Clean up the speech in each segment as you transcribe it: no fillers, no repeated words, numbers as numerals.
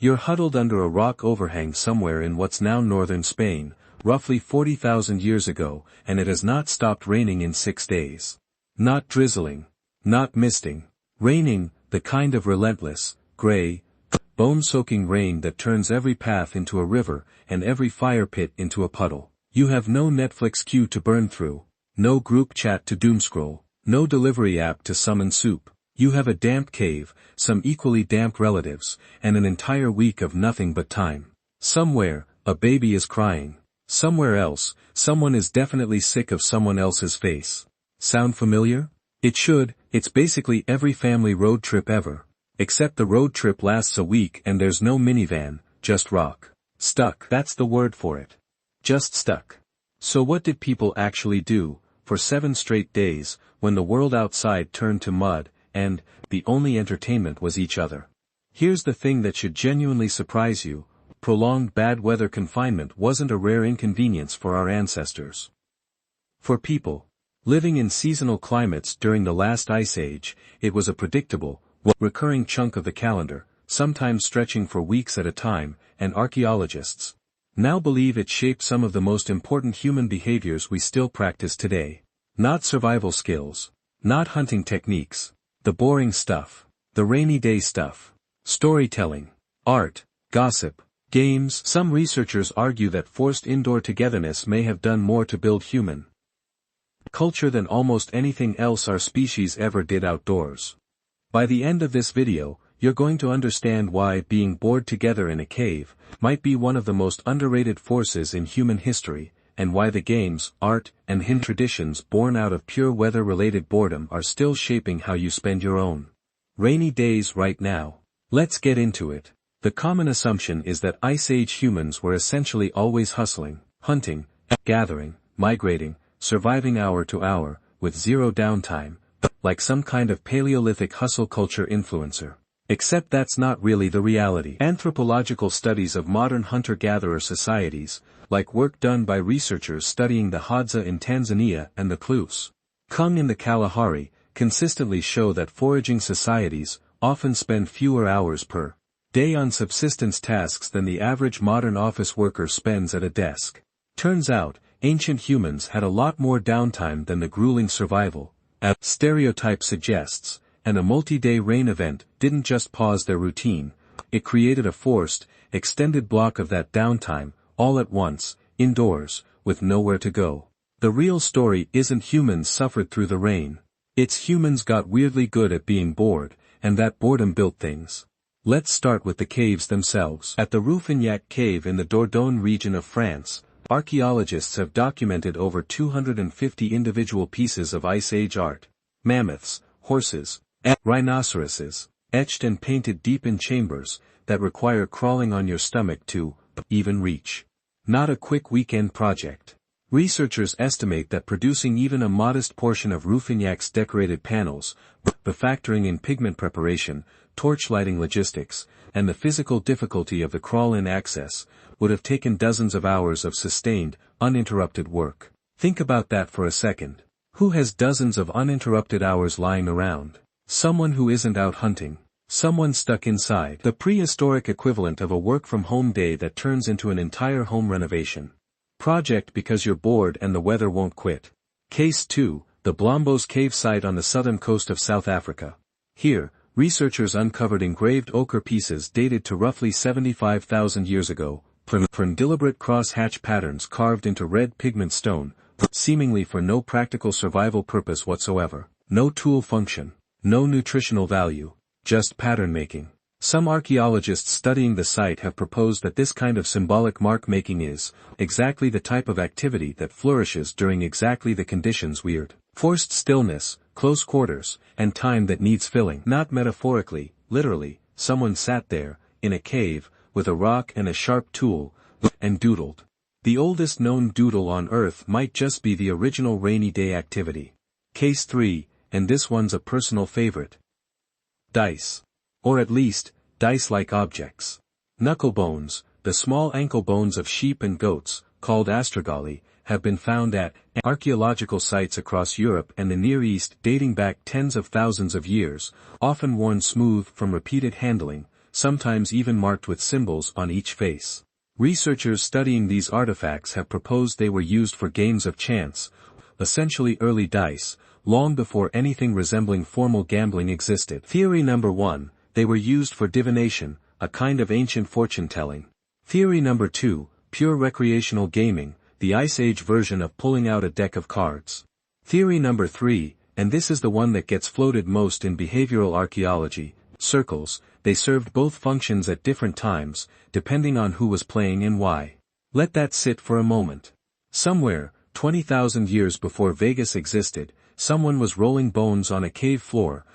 You're huddled under a rock overhang somewhere in what's now northern Spain, roughly 40,000 years ago, and it has not stopped raining in 6 days. Not drizzling. Not misting. Raining, the kind of relentless, gray, bone-soaking rain that turns every path into a river and every fire pit into a puddle. You have no Netflix queue to burn through, no group chat to doomscroll, no delivery app to summon soup. You have a damp cave, some equally damp relatives, and an entire week of nothing but time. Somewhere, a baby is crying. Somewhere else, someone is definitely sick of someone else's face. Sound familiar? It should. It's basically every family road trip ever. Except the road trip lasts a week and there's no minivan, just rock. Stuck. That's the word for it. Just stuck. So what did people actually do, for 7 straight days, when the world outside turned to mud, and the only entertainment was each other? Here's the thing that should genuinely surprise you. Prolonged bad weather confinement wasn't a rare inconvenience for our ancestors. For people living in seasonal climates during the last ice age, it was a predictable, recurring chunk of the calendar, sometimes stretching for weeks at a time, and archaeologists now believe it shaped some of the most important human behaviors we still practice today. Not survival skills, not hunting techniques, the boring stuff, the rainy day stuff, storytelling, art, gossip, games. Some researchers argue that forced indoor togetherness may have done more to build human culture than almost anything else our species ever did outdoors. By the end of this video, you're going to understand why being bored together in a cave might be one of the most underrated forces in human history, and why the games, art, and hymn traditions born out of pure weather-related boredom are still shaping how you spend your own rainy days right now. Let's get into it. The common assumption is that Ice Age humans were essentially always hustling, hunting, gathering, migrating, surviving hour to hour, with zero downtime, like some kind of Paleolithic hustle culture influencer. Except that's not really the reality. Anthropological studies of modern hunter-gatherer societies, like work done by researchers studying the Hadza in Tanzania and the Klus Kung in the Kalahari, consistently show that foraging societies often spend fewer hours per day on subsistence tasks than the average modern office worker spends at a desk. Turns out, ancient humans had a lot more downtime than the grueling survival, as stereotype suggests, and a multi-day rain event didn't just pause their routine, it created a forced, extended block of that downtime, all at once, indoors, with nowhere to go. The real story isn't humans suffered through the rain. It's humans got weirdly good at being bored, and that boredom built things. Let's start with the caves themselves. At the Rouffignac Cave in the Dordogne region of France, archaeologists have documented over 250 individual pieces of Ice Age art. Mammoths, horses, and rhinoceroses, etched and painted deep in chambers that require crawling on your stomach to even reach. Not a quick weekend project. Researchers estimate that producing even a modest portion of Rouffignacs' decorated panels, the factoring in pigment preparation, torchlighting logistics, and the physical difficulty of the crawl-in access, would have taken dozens of hours of sustained, uninterrupted work. Think about that for a second. Who has dozens of uninterrupted hours lying around? Someone who isn't out hunting. Someone stuck inside. The prehistoric equivalent of a work-from-home day that turns into an entire home renovation project because you're bored and the weather won't quit. Case 2, the Blombos Cave site on the southern coast of South Africa. Here, researchers uncovered engraved ochre pieces dated to roughly 75,000 years ago, from deliberate cross-hatch patterns carved into red pigment stone, seemingly for no practical survival purpose whatsoever. No tool function, no nutritional value, just pattern making. Some archaeologists studying the site have proposed that this kind of symbolic mark-making is exactly the type of activity that flourishes during exactly the conditions weird, forced stillness, close quarters, and time that needs filling. Not metaphorically, literally, someone sat there, in a cave, with a rock and a sharp tool, and doodled. The oldest known doodle on Earth might just be the original rainy day activity. Case 3, and this one's a personal favorite. Dice. Or at least, dice-like objects. Knuckle bones, the small ankle bones of sheep and goats, called astragali, have been found at archaeological sites across Europe and the Near East dating back tens of thousands of years, often worn smooth from repeated handling, sometimes even marked with symbols on each face. Researchers studying these artifacts have proposed they were used for games of chance, essentially early dice, long before anything resembling formal gambling existed. Theory number 1, they were used for divination, a kind of ancient fortune-telling. Theory number 2, pure recreational gaming, the Ice Age version of pulling out a deck of cards. Theory number 3, and this is the one that gets floated most in behavioral archaeology, circles, they served both functions at different times, depending on who was playing and why. Let that sit for a moment. Somewhere, 20,000 years before Vegas existed, someone was rolling bones on a cave floor,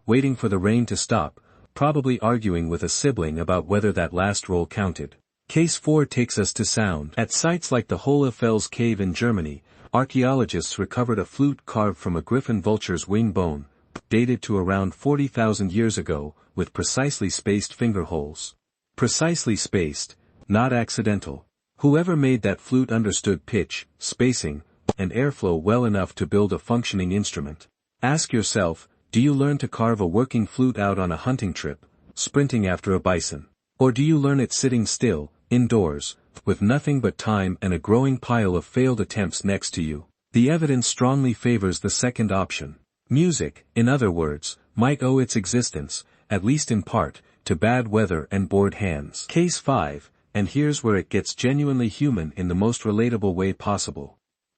waiting for the rain to stop, probably arguing with a sibling about whether that last roll counted. Case 4 takes us to sound. At sites like the Hohle Fels cave in Germany, archaeologists recovered a flute carved from a griffon vulture's wing bone, dated to around 40,000 years ago, with precisely spaced finger holes. Precisely spaced, not accidental. Whoever made that flute understood pitch, spacing, and airflow well enough to build a functioning instrument. Ask yourself, do you learn to carve a working flute out on a hunting trip, sprinting after a bison? Or do you learn it sitting still, indoors, with nothing but time and a growing pile of failed attempts next to you? The evidence strongly favors the second option. Music, in other words, might owe its existence, at least in part, to bad weather and bored hands. Case 5, and here's where it gets genuinely human in the most relatable way possible.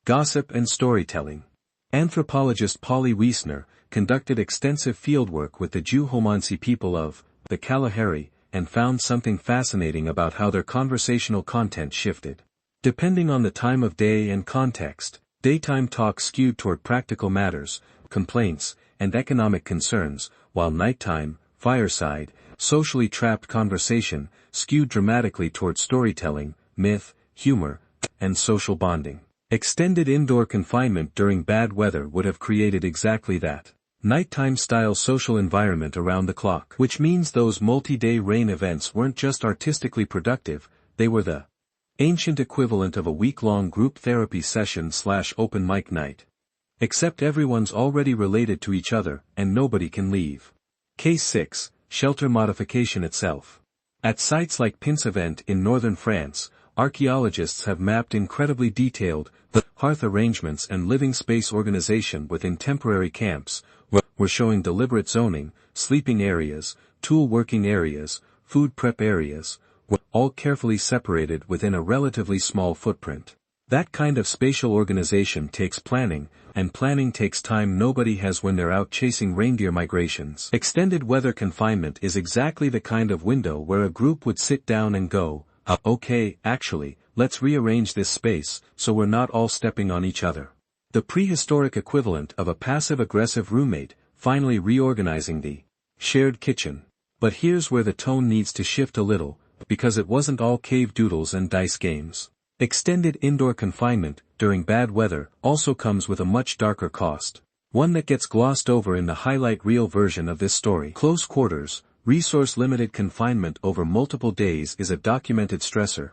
Gossip and storytelling. Anthropologist Polly Wiesner conducted extensive fieldwork with the Juhomansi people of the Kalahari, and found something fascinating about how their conversational content shifted. Depending on the time of day and context, daytime talk skewed toward practical matters, complaints, and economic concerns, while nighttime, fireside, socially trapped conversation, skewed dramatically toward storytelling, myth, humor, and social bonding. Extended indoor confinement during bad weather would have created exactly that. Nighttime-style social environment around the clock. Which means those multi-day rain events weren't just artistically productive, they were the ancient equivalent of a week-long group therapy session/open mic night. Except everyone's already related to each other, and nobody can leave. Case 6, shelter modification itself. At sites like Pincevent in northern France, archaeologists have mapped incredibly detailed hearth arrangements and living space organization within temporary camps. We're showing deliberate zoning, sleeping areas, tool working areas, food prep areas, all carefully separated within a relatively small footprint. That kind of spatial organization takes planning, and planning takes time nobody has when they're out chasing reindeer migrations. Extended weather confinement is exactly the kind of window where a group would sit down and go, okay, actually, let's rearrange this space, so we're not all stepping on each other. The prehistoric equivalent of a passive-aggressive roommate, finally reorganizing the shared kitchen. But here's where the tone needs to shift a little, because it wasn't all cave doodles and dice games. Extended indoor confinement, during bad weather, also comes with a much darker cost. One that gets glossed over in the highlight reel version of this story. Close quarters, resource-limited confinement over multiple days is a documented stressor.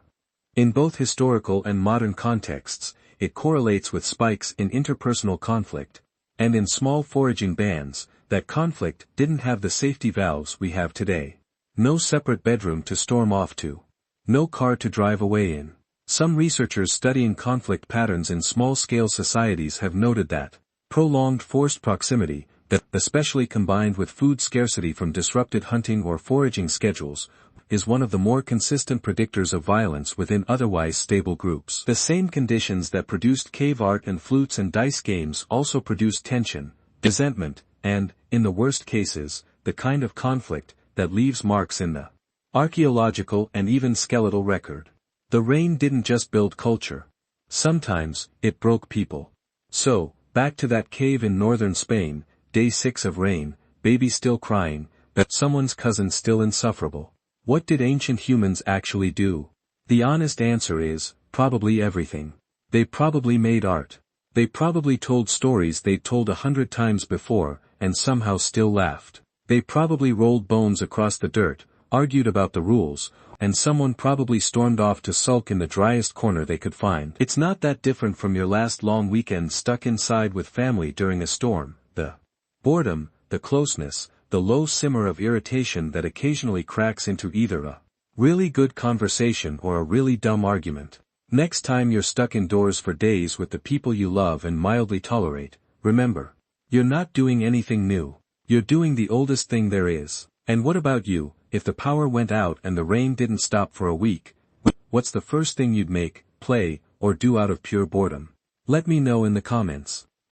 In both historical and modern contexts, it correlates with spikes in interpersonal conflict. And in small foraging bands, that conflict didn't have the safety valves we have today. No separate bedroom to storm off to. No car to drive away in. Some researchers studying conflict patterns in small-scale societies have noted that prolonged forced proximity, that especially combined with food scarcity from disrupted hunting or foraging schedules, is one of the more consistent predictors of violence within otherwise stable groups. The same conditions that produced cave art and flutes and dice games also produce tension, resentment, and, in the worst cases, the kind of conflict that leaves marks in the archaeological and even skeletal record. The rain didn't just build culture. Sometimes, it broke people. So, back to that cave in northern Spain, day 6 of rain, baby still crying, but someone's cousin still insufferable. What did ancient humans actually do? The honest answer is, probably everything. They probably made art. They probably told stories they'd told 100 times before, and somehow still laughed. They probably rolled bones across the dirt, argued about the rules, and someone probably stormed off to sulk in the driest corner they could find. It's not that different from your last long weekend stuck inside with family during a storm. The boredom, the closeness, the low simmer of irritation that occasionally cracks into either a really good conversation or a really dumb argument. Next time you're stuck indoors for days with the people you love and mildly tolerate, remember, you're not doing anything new. You're doing the oldest thing there is. And what about you? If the power went out and the rain didn't stop for a week, what's the first thing you'd make, play, or do out of pure boredom? Let me know in the comments.